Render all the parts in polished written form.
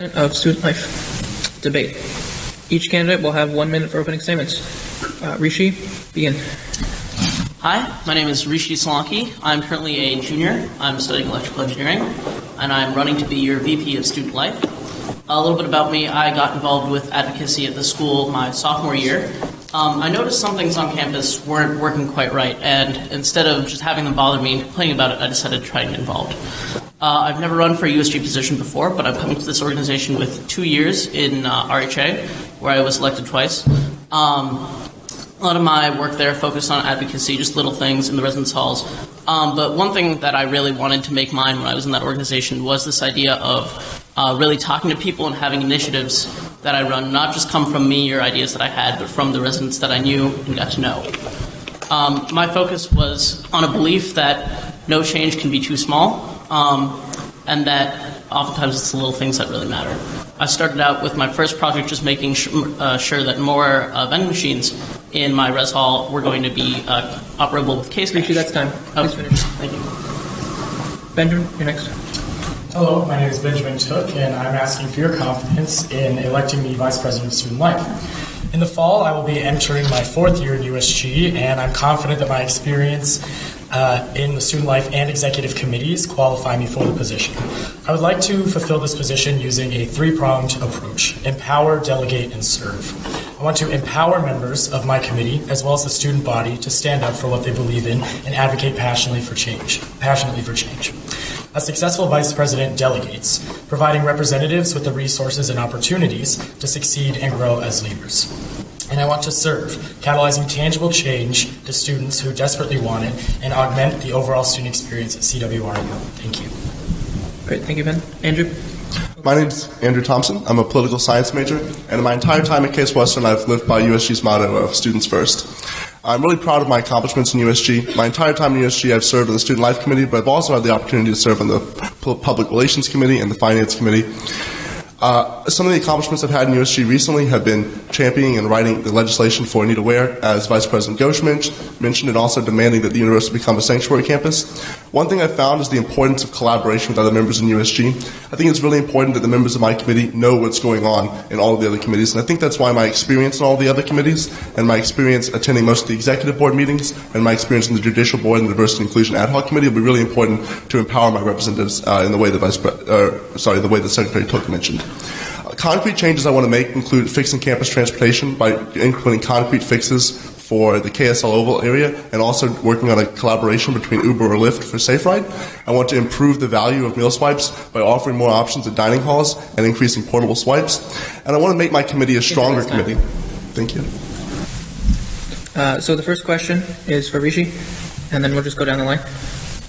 Of student life debate. Each candidate will have 1 minute for opening statements. Rishi, begin. Hi, my name is Rishi Solanki. I'm currently a junior. I'm studying electrical engineering, and I'm running to be your VP of Student Life. A little bit about me: I got involved with advocacy at the school my sophomore year. I noticed some things on campus weren't working quite right, and instead of just having them bother me and complaining about it, I decided to try and get involved. I've never run for a USG position before, but I'm coming to this organization with 2 years in RHA, where I was elected twice. A lot of my work there focused on advocacy, just little things in the residence halls. But one thing that I really wanted to make mine when I was in that organization was this idea of really talking to people and having initiatives that I run, not just come from me or ideas that I had, but from the residents that I knew and got to know. My focus was on a belief that no change can be too small, and that oftentimes it's the little things that really matter. I started out with my first project just making sure that more vending machines in my res hall were going to be operable with case cash. Rishi, that's time. Please finish. Thank you. Benjamin, you're next. Hello, my name is Benjamin Took, and I'm asking for your confidence in electing me Vice President of Student Life. In the fall, I will be entering my 4th year in USG, and I'm confident that my experience in the student life and executive committees qualify me for the position. I would like to fulfill this position using a 3-pronged approach: empower, delegate, and serve. I want to empower members of my committee as well as the student body to stand up for what they believe in and advocate passionately for change. A successful vice president delegates, providing representatives with the resources and opportunities to succeed and grow as leaders. And I want to serve, catalyzing tangible change to students who desperately want it and augment the overall student experience at CWRU. Thank you. Great, thank you, Ben. Andrew? My name's Andrew Thompson. I'm a political science major, and in my entire time at Case Western, I've lived by USG's motto of students first. I'm really proud of my accomplishments in USG. My entire time in USG, I've served on the Student Life Committee, but I've also had the opportunity to serve on the Public Relations Committee and the Finance Committee. Some of the accomplishments I've had in USG recently have been championing and writing the legislation for Anita Ware, as Vice President Ghosh mentioned, and also demanding that the university become a sanctuary campus. One thing I've found is the importance of collaboration with other members in USG. I think it's really important that the members of my committee know what's going on in all of the other committees, and I think that's why my experience in all the other committees and my experience attending most of the executive board meetings and my experience in the judicial board and the diversity and inclusion ad hoc committee will be really important to empower my representatives in the way that the way that Secretary Took mentioned. Concrete changes I want to make include fixing campus transportation by implementing concrete fixes for the KSL Oval area and also working on a collaboration between Uber or Lyft for Safe Ride. I want to improve the value of meal swipes by offering more options at dining halls and increasing portable swipes. And I want to make my committee a stronger committee. Thank you. So the first question is for Rishi, and then we'll just go down the line.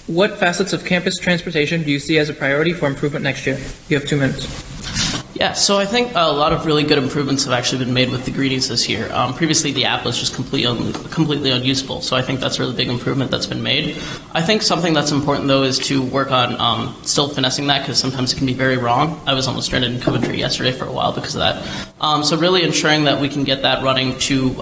What facets of campus transportation do you see as a priority for improvement next year? You have 2 minutes. Yeah, so I think a lot of really good improvements have actually been made with the greenies this year. Previously, the app was just completely unusable, so I think that's a really big improvement that's been made. I think something that's important, though, is to work on still finessing that, because sometimes it can be very wrong. I was almost stranded in Coventry yesterday for a while because of that. So really ensuring that we can get that running to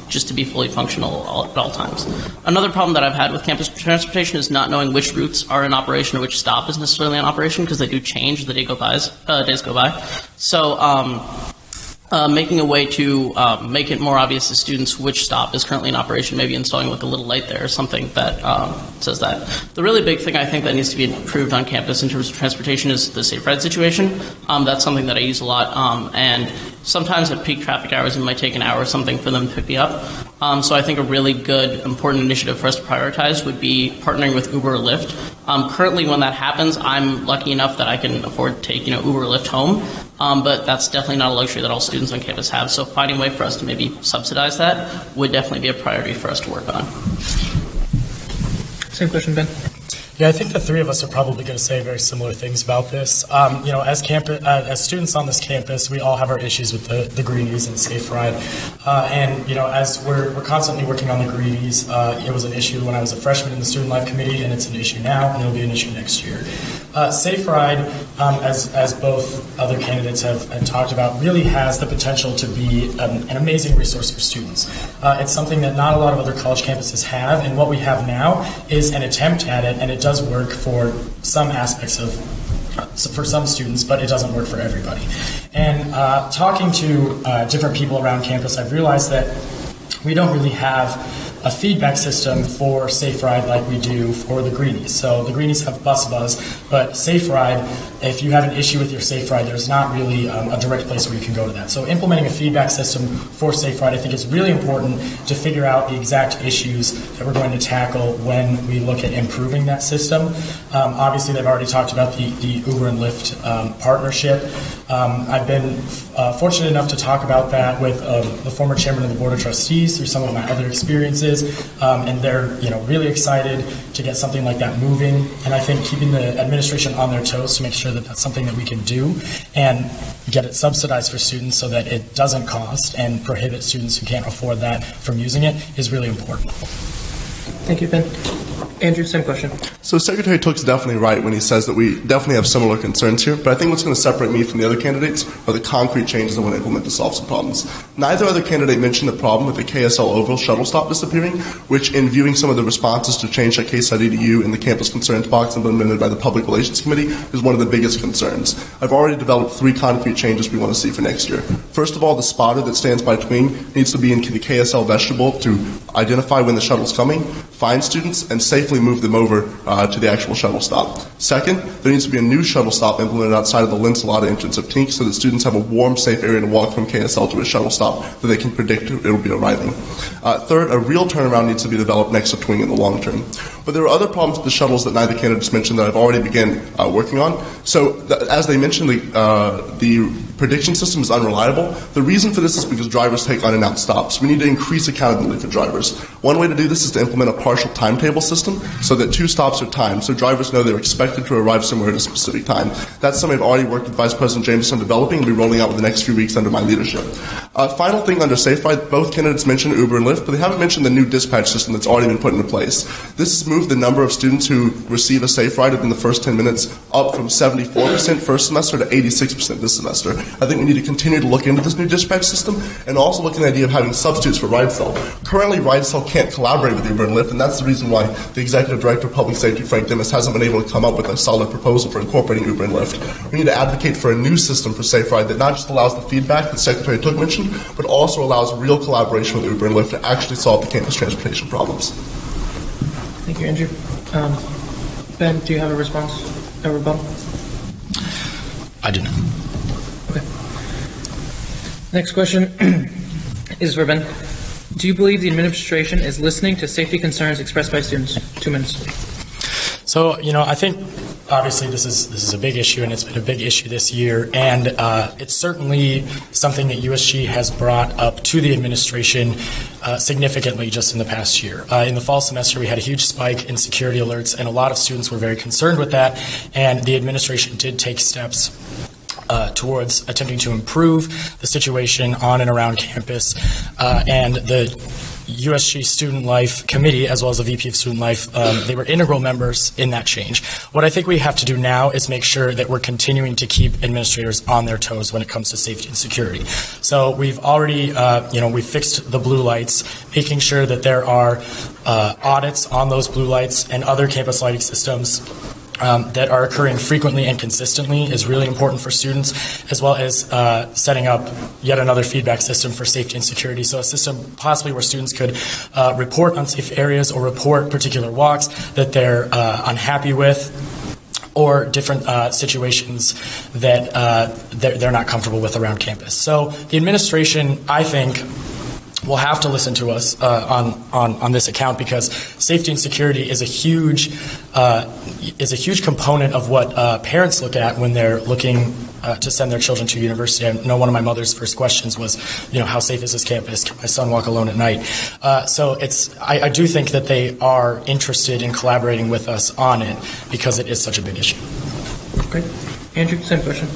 just to be fully functional at all times. Another problem that I've had with campus transportation is not knowing which routes are in operation or which stop is necessarily in operation, because they do change as the days go by. So making a way to make it more obvious to students which stop is currently in operation, maybe installing like a little light there or something that says that. The really big thing I think that needs to be improved on campus in terms of transportation is the Safe Ride situation. That's something that I use a lot, and sometimes at peak traffic hours it might take an hour or something for them to pick me up. So I think a really good, important initiative for us to prioritize would be partnering with Uber or Lyft. Currently, when that happens, I'm lucky enough that I can afford to take Uber or Lyft home, but that's definitely not a luxury that all students on campus have. So finding a way for us to maybe subsidize that would definitely be a priority for us to work on. Same question, Ben. Yeah, I think the 3 of us are probably going to say very similar things about this. As students on this campus, we all have our issues with the greenies and Safe Ride. As we're constantly working on the greenies, it was an issue when I was a freshman in the Student Life Committee, and it's an issue now, and it'll be an issue next year. Safe Ride, as both other candidates have talked about, really has the potential to be an amazing resource for students. It's something that not a lot of other college campuses have, and what we have now is an attempt at it, and it does work for some aspects of for some students, but it doesn't work for everybody. And talking to different people around campus, I've realized that we don't really have a feedback system for Safe Ride like we do for the Greenies. So the Greenies have Bus Buzz, but Safe Ride, if you have an issue with your Safe Ride, there's not really a direct place where you can go to that. So implementing a feedback system for Safe Ride, I think, is really important to figure out the exact issues that we're going to tackle when we look at improving that system. Obviously, they've already talked about the Uber and Lyft partnership. I've been fortunate enough to talk about that with the former chairman of the Board of Trustees through some of my other experiences, and they're really excited to get something like that moving. And I think keeping the administration on their toes to make sure that that's something that we can do and get it subsidized for students so that it doesn't cost and prohibit students who can't afford that from using it is really important. Thank you, Ben. Andrew, same question. So Secretary Took's definitely right when he says that we definitely have similar concerns here, but I think what's going to separate me from the other candidates are the concrete changes I want to implement to solve some problems. Neither other candidate mentioned the problem with the KSL Oval shuttle stop disappearing, which in viewing some of the responses to change.ks.edu in the campus concerns box implemented by the Public Relations Committee is one of the biggest concerns. I've already developed 3 concrete changes we want to see for next year. First of all, the spotter that stands by tween needs to be in the KSL vestibule to identify when the shuttle's coming, find students, and safely move them over to the actual shuttle stop. Second, there needs to be a new shuttle stop implemented outside of the Linsalata entrance of Tink so that students have a warm, safe area to walk from KSL to a shuttle stop that they can predict it'll be arriving. Third, a real turnaround needs to be developed next to Twing in the long term. But there are other problems with the shuttles that neither candidates mentioned that I've already begun working on. So, as they mentioned, the prediction system is unreliable. The reason for this is because drivers take on and out stops. We need to increase accountability for drivers. One way to do this is to implement a partial timetable system so that 2 stops are timed, so drivers know they're expected to arrive somewhere at a specific time. That's something I've already worked with Vice President Jameson on developing and will be rolling out within the next few weeks under my leadership. Final thing under Safe Ride, both candidates mentioned Uber and Lyft, but they haven't mentioned the new dispatch system that's already been put into place. This has moved the number of students who receive a Safe Ride within the first 10 minutes up from 74% first semester to 86% this semester. I think we need to continue to look into this new dispatch system and also look at the idea of having substitutes for RideCell. Currently, RideCell can't collaborate with Uber and Lyft, and that's the reason why the Executive Director of Public Safety, Frank Dimmis, hasn't been able to come up with a solid proposal for incorporating Uber and Lyft. We need to advocate for a new system for Safe Ride that not just allows the feedback that Secretary Took mentioned, but also allows real collaboration with Uber and Lyft to actually solve the campus transportation problems. Thank you, Andrew. Ben, do you have a response, a rebuttal? I do not. Okay. Next question is for Ben. Do you believe the administration is listening to safety concerns expressed by students? 2 minutes. So, I think obviously this is a big issue, and it's been a big issue this year, and it's certainly something that USG has brought up to the administration significantly just in the past year. In the fall semester, we had a huge spike in security alerts, and a lot of students were very concerned with that, and the administration did take steps towards attempting to improve the situation on and around campus, and the USG Student Life Committee, as well as the VP of Student Life, they were integral members in that change. What I think we have to do now is make sure that we're continuing to keep administrators on their toes when it comes to safety and security. So we've already, we fixed the blue lights, making sure that there are audits on those blue lights and other campus lighting systems that are occurring frequently and consistently is really important for students, as well as setting up yet another feedback system for safety and security. So a system possibly where students could report unsafe areas or report particular walks that they're unhappy with, or different situations that they're not comfortable with around campus. So the administration, I think, will have to listen to us on this account, because safety and security is a huge component of what parents look at when they're looking to send their children to university. I know one of my mother's first questions was, how safe is this campus? Can my son walk alone at night? So I do think that they are interested in collaborating with us on it because it is such a big issue. Great. Andrew, same question.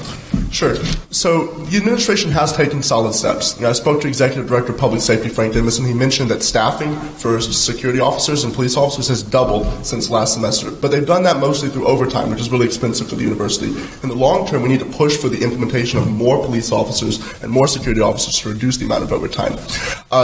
Sure. So the administration has taken solid steps. I spoke to Executive Director of Public Safety Frank Dimas, and he mentioned that staffing for security officers and police officers has doubled since last semester. But they've done that mostly through overtime, which is really expensive for the university. In the long term, we need to push for the implementation of more police officers and more security officers to reduce the amount of overtime.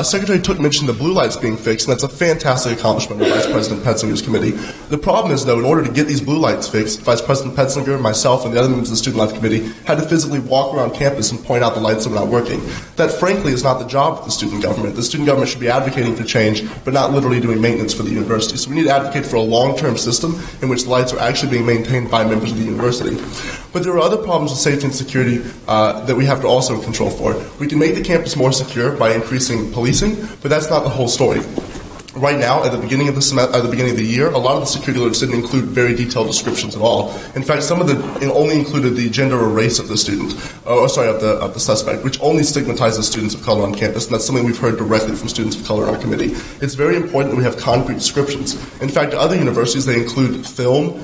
Secretary Took mentioned the blue lights being fixed, and that's a fantastic accomplishment of Vice President Petzinger's committee. The problem is, though, in order to get these blue lights fixed, Vice President Petzinger, myself, and the other members of the Student Life Committee had to physically walk around campus and point out the lights that were not working. That, frankly, is not the job of the student government. The student government should be advocating for change, but not literally doing maintenance for the university. So we need to advocate for a long-term system in which the lights are actually being maintained by members of the university. But there are other problems with safety and security that we have to also control for. We can make the campus more secure by increasing policing, but that's not the whole story. Right now, at the beginning of the year, a lot of the security alerts didn't include very detailed descriptions at all. In fact, some of them only included the gender or race of the student, of the suspect, which only stigmatizes students of color on campus, and that's something we've heard directly from students of color in our committee. It's very important that we have concrete descriptions. In fact, at other universities, they include film.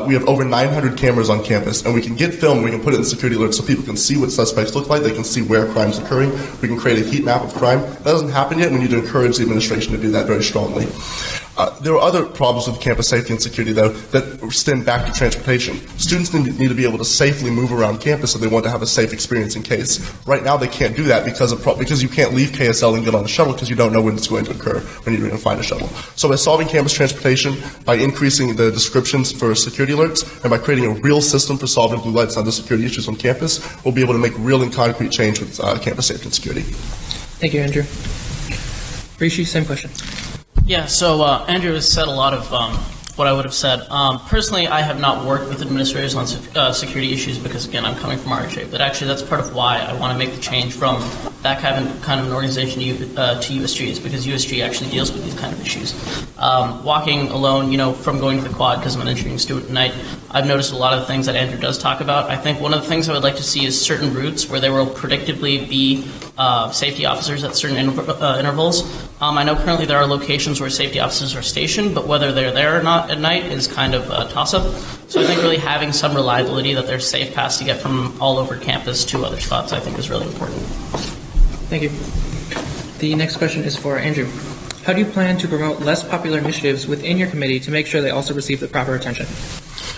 We have over 900 cameras on campus, and we can get film, we can put it in security alerts so people can see what suspects look like, they can see where crime's occurring, we can create a heat map of crime. That doesn't happen yet, and we need to encourage the administration to do that very strongly. There are other problems with campus safety and security, though, that stem back to transportation. Students need to be able to safely move around campus if they want to have a safe experience in case. Right now, they can't do that because you can't leave KSL and get on a shuttle because you don't know when it's going to occur when you're going to find a shuttle. So by solving campus transportation, by increasing the descriptions for security alerts, and by creating a real system for solving blue lights and other security issues on campus, we'll be able to make real and concrete change with campus safety and security. Thank you, Andrew. Rishi, same question. Yeah, so Andrew has said a lot of what I would have said. Personally, I have not worked with administrators on security issues because, again, I'm coming from RHA, but actually that's part of why I want to make the change from that kind of an organization to USG, is because USG actually deals with these kind of issues. Walking alone, from going to the quad because I'm an engineering student tonight, I've noticed a lot of the things that Andrew does talk about. I think one of the things I would like to see is certain routes where there will predictably be safety officers at certain intervals. I know currently there are locations where safety officers are stationed, but whether they're there or not at night is kind of a toss-up. So I think really having some reliability that there's safe paths to get from all over campus to other spots, I think, is really important. Thank you. The next question is for Andrew. How do you plan to promote less popular initiatives within your committee to make sure they also receive the proper attention?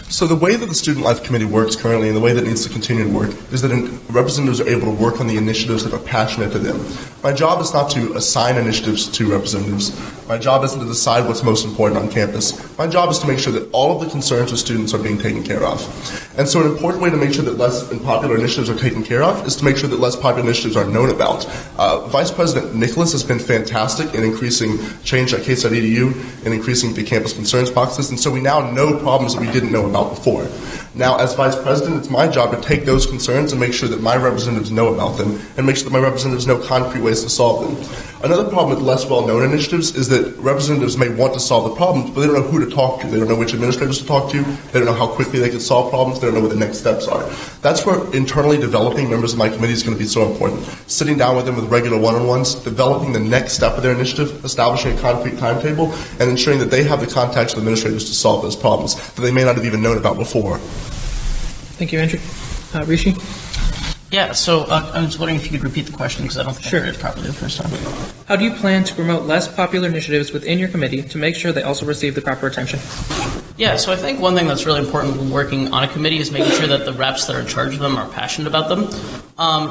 So the way that the Student Life Committee works currently, and the way that it needs to continue to work, is that representatives are able to work on the initiatives that are passionate to them. My job is not to assign initiatives to representatives. My job isn't to decide what's most important on campus. My job is to make sure that all of the concerns of students are being taken care of. And so an important way to make sure that less popular initiatives are taken care of is to make sure that less popular initiatives are known about. Vice President Nicholas has been fantastic in increasing change at CWRU and increasing the campus concerns boxes, and so we now know problems that we didn't know about before. Now, as Vice President, it's my job to take those concerns and make sure that my representatives know about them and make sure that my representatives know concrete ways to solve them. Another problem with less well-known initiatives is that representatives may want to solve the problems, but they don't know who to talk to. They don't know which administrators to talk to. They don't know how quickly they can solve problems. They don't know what the next steps are. That's where internally developing members of my committee is going to be so important. Sitting down with them with regular one-on-ones, developing the next step of their initiative, establishing a concrete timetable, and ensuring that they have the contacts with administrators to solve those problems that they may not have even known about before. Thank you, Andrew. Rishi? Yeah, so I was wondering if you could repeat the question because I don't think I heard it properly the first time. How do you plan to promote less popular initiatives within your committee to make sure they also receive the proper attention? Yeah, so I think one thing that's really important when working on a committee is making sure that the reps that are in charge of them are passionate about them,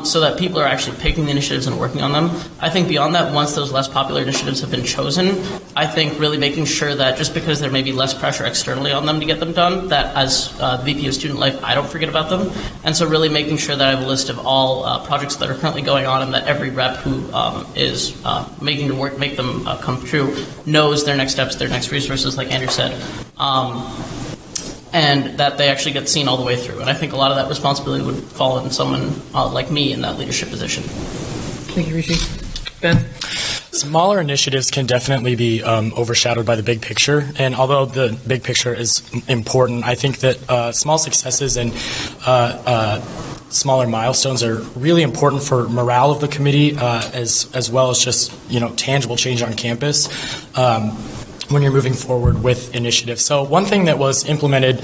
so that people are actually picking the initiatives and working on them. I think beyond that, once those less popular initiatives have been chosen, I think really making sure that just because there may be less pressure externally on them to get them done, that as the VP of Student Life, I don't forget about them. And so really making sure that I have a list of all projects that are currently going on and that every rep who is making them come true knows their next steps, their next resources, like Andrew said. And that they actually get seen all the way through. And I think a lot of that responsibility would fall on someone like me in that leadership position. Thank you, Rishi. Ben? Smaller initiatives can definitely be overshadowed by the big picture, and although the big picture is important, I think that small successes and smaller milestones are really important for morale of the committee, as well as just tangible change on campus. when you're moving forward with initiatives. So one thing that was implemented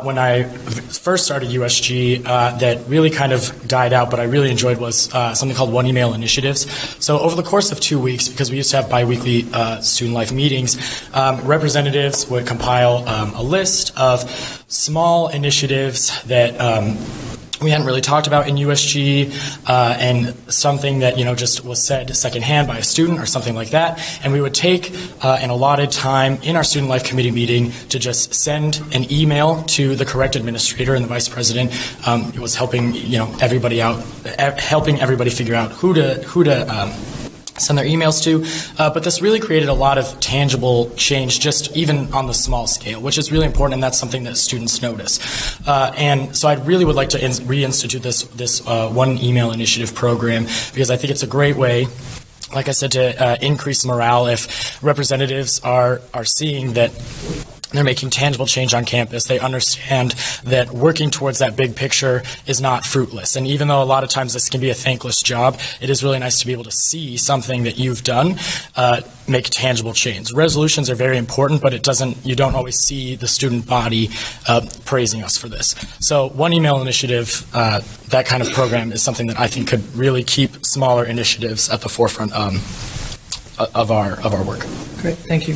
when I first started USG that really kind of died out, but I really enjoyed was something called One Email Initiatives. So over the course of 2 weeks, because we used to have biweekly student life meetings, representatives would compile a list of small initiatives that we hadn't really talked about in USG, and something that just was said secondhand by a student or something like that, and we would take an allotted time in our student life committee meeting to just send an email to the correct administrator and the vice president. It was helping everybody out, helping everybody figure out who to send their emails to, but this really created a lot of tangible change, just even on the small scale, which is really important, and that's something that students notice. And so I really would like to reinstitute this One Email Initiative program, because I think it's a great way, like I said, to increase morale if representatives are seeing that they're making tangible change on campus. They understand that working towards that big picture is not fruitless. And even though a lot of times this can be a thankless job, it is really nice to be able to see something that you've done make tangible change. Resolutions are very important, but you don't always see the student body praising us for this. So One Email Initiative, that kind of program is something that I think could really keep smaller initiatives at the forefront of our work. Great, thank you.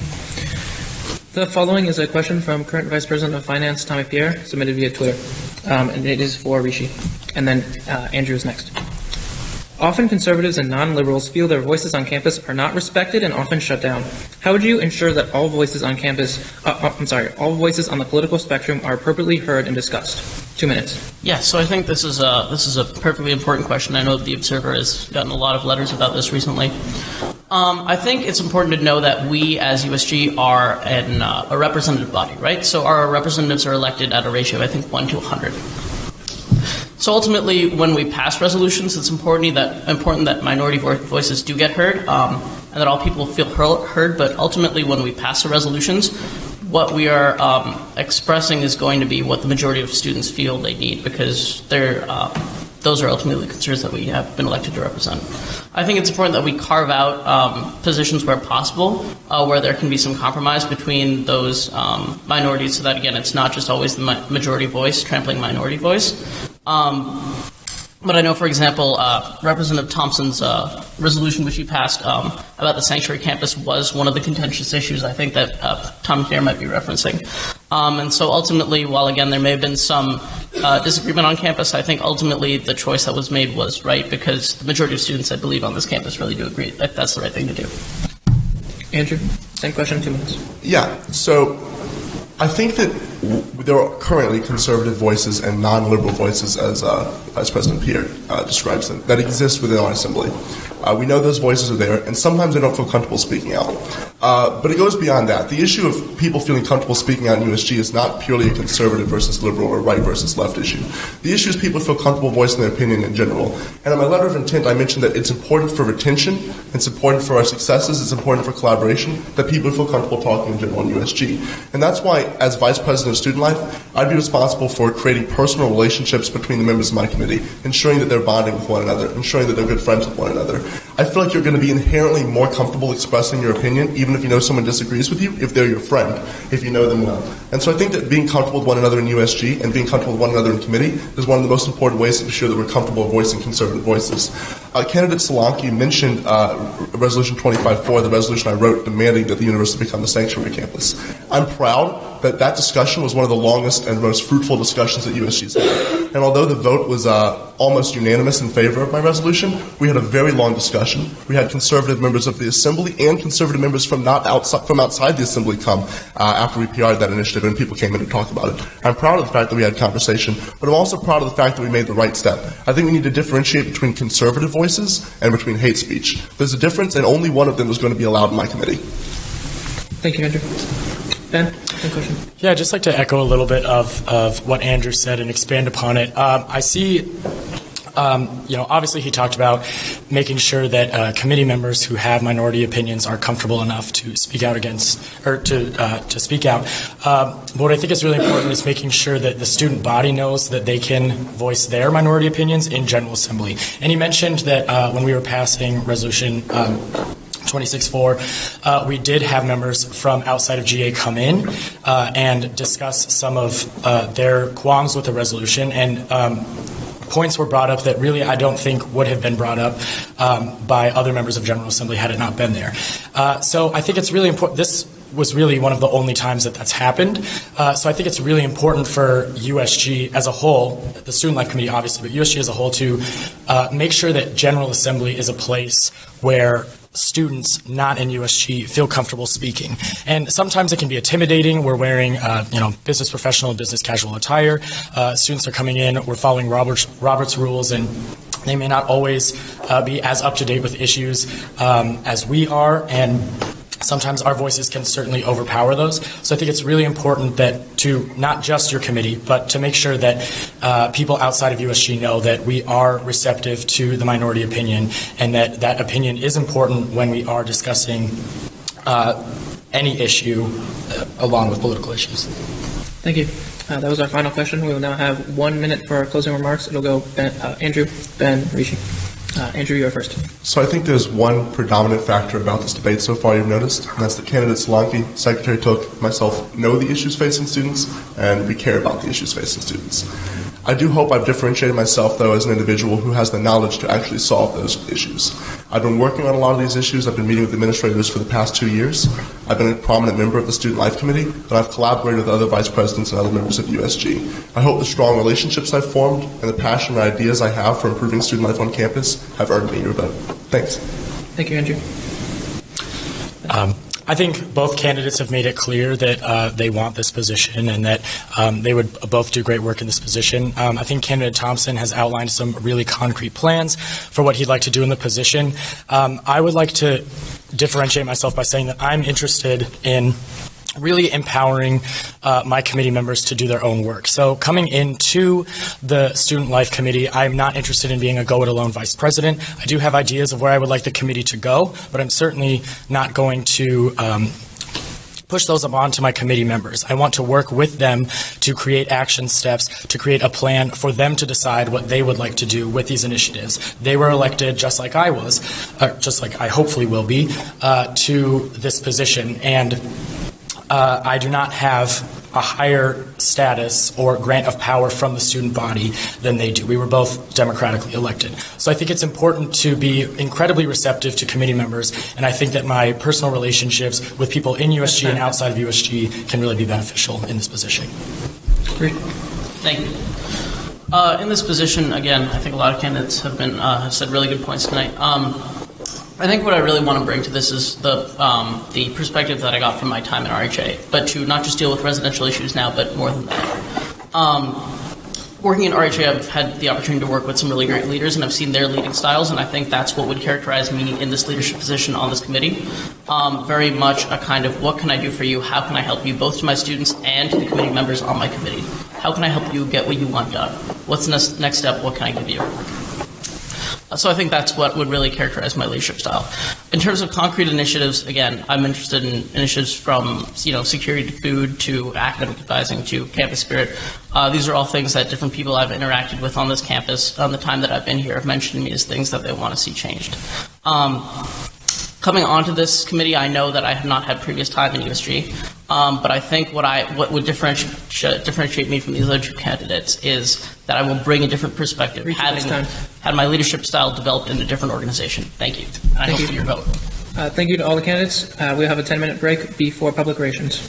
The following is a question from current Vice President of Finance, Tommy Pierre, submitted via Twitter, and it is for Rishi. And then Andrew is next. Often conservatives and non-liberals feel their voices on campus are not respected and often shut down. How would you ensure that all voices on campus, all voices on the political spectrum are appropriately heard and discussed? 2 minutes. Yeah, so I think this is a perfectly important question. I know the Observer has gotten a lot of letters about this recently. I think it's important to know that we as USG are a representative body, right? So our representatives are elected at a ratio of, I think, 1 to 100. So ultimately, when we pass resolutions, it's important that minority voices do get heard, and that all people feel heard. But ultimately, when we pass the resolutions, what we are expressing is going to be what the majority of students feel they need, because those are ultimately the concerns that we have been elected to represent. I think it's important that we carve out positions where possible, where there can be some compromise between those minorities, so that, again, it's not just always the majority voice trampling minority voice. But I know, for example, Representative Thompson's resolution, which he passed about the sanctuary campus, was one of the contentious issues, I think, that Tom Pierre might be referencing. And so ultimately, while, again, there may have been some disagreement on campus, I think ultimately the choice that was made was right, because the majority of students, I believe, on this campus really do agree that that's the right thing to do. Andrew, same question, 2 minutes. Yeah, so I think that there are currently conservative voices and non-liberal voices, as Vice President Pierre describes them, that exist within our assembly. We know those voices are there, and sometimes they don't feel comfortable speaking out. But it goes beyond that. The issue of people feeling comfortable speaking out in USG is not purely a conservative versus liberal or right versus left issue. The issue is people feel comfortable voicing their opinion in general. And in my letter of intent, I mentioned that it's important for retention, it's important for our successes, it's important for collaboration, that people feel comfortable talking in general in USG. And that's why, as Vice President of Student Life, I'd be responsible for creating personal relationships between the members of my committee, ensuring that they're bonding with one another, ensuring that they're good friends with one another. I feel like you're going to be inherently more comfortable expressing your opinion, even if you know someone disagrees with you, if they're your friend, if you know them well. And so I think that being comfortable with one another in USG and being comfortable with one another in committee is one of the most important ways to ensure that we're comfortable voicing conservative voices. Candidate Solanke mentioned Resolution 25-4, the resolution I wrote demanding that the university become a sanctuary campus. I'm proud that that discussion was one of the longest and most fruitful discussions that USG's had. And although the vote was almost unanimous in favor of my resolution, we had a very long discussion. We had conservative members of the Assembly and conservative members from outside the Assembly come after we PR'd that initiative, and people came in to talk about it. I'm proud of the fact that we had conversation, but I'm also proud of the fact that we made the right step. I think we need to differentiate between conservative voices and between hate speech. There's a difference, and only one of them is going to be allowed in my committee. Thank you, Andrew. Ben, same question. Yeah, I'd just like to echo a little bit of what Andrew said and expand upon it. I see, obviously he talked about making sure that committee members who have minority opinions are comfortable enough to speak out against, or to speak out. But what I think is really important is making sure that the student body knows that they can voice their minority opinions in General Assembly. And he mentioned that when we were passing Resolution 26-4, we did have members from outside of GA come in and discuss some of their qualms with the resolution, and points were brought up that really I don't think would have been brought up by other members of General Assembly had it not been there. So I think it's really important. This was really one of the only times that that's happened. So I think it's really important for USG as a whole, the Student Life Committee obviously, but USG as a whole to make sure that General Assembly is a place where students not in USG feel comfortable speaking. And sometimes it can be intimidating. We're wearing, business professional and business casual attire. Students are coming in. We're following Robert's rules, and they may not always be as up to date with issues as we are. And sometimes our voices can certainly overpower those. So I think it's really important that to not just your committee, but to make sure that people outside of USG know that we are receptive to the minority opinion, and that that opinion is important when we are discussing any issue along with political issues. Thank you. That was our final question. We will now have 1 minute for our closing remarks. It'll go Andrew, Ben, Rishi. Andrew, you're first. So I think there's one predominant factor about this debate so far you've noticed, and that's that candidates Solanke, Secretary Took, myself know the issues facing students, and we care about the issues facing students. I do hope I've differentiated myself, though, as an individual who has the knowledge to actually solve those issues. I've been working on a lot of these issues. I've been meeting with administrators for the past 2 years. I've been a prominent member of the Student Life Committee, and I've collaborated with other vice presidents and other members of USG. I hope the strong relationships I've formed and the passion and ideas I have for improving student life on campus have earned me your vote. Thanks. Thank you, Andrew. I think both candidates have made it clear that they want this position, and that they would both do great work in this position. I think candidate Thompson has outlined some really concrete plans for what he'd like to do in the position. I would like to differentiate myself by saying that I'm interested in really empowering my committee members to do their own work. So coming into the Student Life Committee, I'm not interested in being a go-it-alone vice president. I do have ideas of where I would like the committee to go, but I'm certainly not going to push those on to my committee members. I want to work with them to create action steps, to create a plan for them to decide what they would like to do with these initiatives. They were elected, just like I was, just like I hopefully will be, to this position. And I do not have a higher status or grant of power from the student body than they do. We were both democratically elected. So I think it's important to be incredibly receptive to committee members, and I think that my personal relationships with people in USG and outside of USG can really be beneficial in this position. Great. Thank you. In this position, again, I think a lot of candidates have said really good points tonight. I think what I really want to bring to this is the perspective that I got from my time in RHA, but to not just deal with residential issues now, but more than that. Working in RHA, I've had the opportunity to work with some really great leaders, and I've seen their leading styles, and I think that's what would characterize me in this leadership position on this committee. Very much a kind of, what can I do for you? How can I help you, both to my students and to the committee members on my committee? How can I help you get what you want done? What's the next step? What can I give you? So I think that's what would really characterize my leadership style. In terms of concrete initiatives, again, I'm interested in initiatives from security to food to academic advising to campus spirit. These are all things that different people I've interacted with on this campus on the time that I've been here have mentioned to me as things that they want to see changed. Coming onto this committee, I know that I have not had previous time in USG, but I think what would differentiate me from these other two candidates is that I will bring a different perspective, having had my leadership style developed in a different organization. Thank you. I hope for your vote. Thank you to all the candidates. We'll have a 10-minute break before public relations.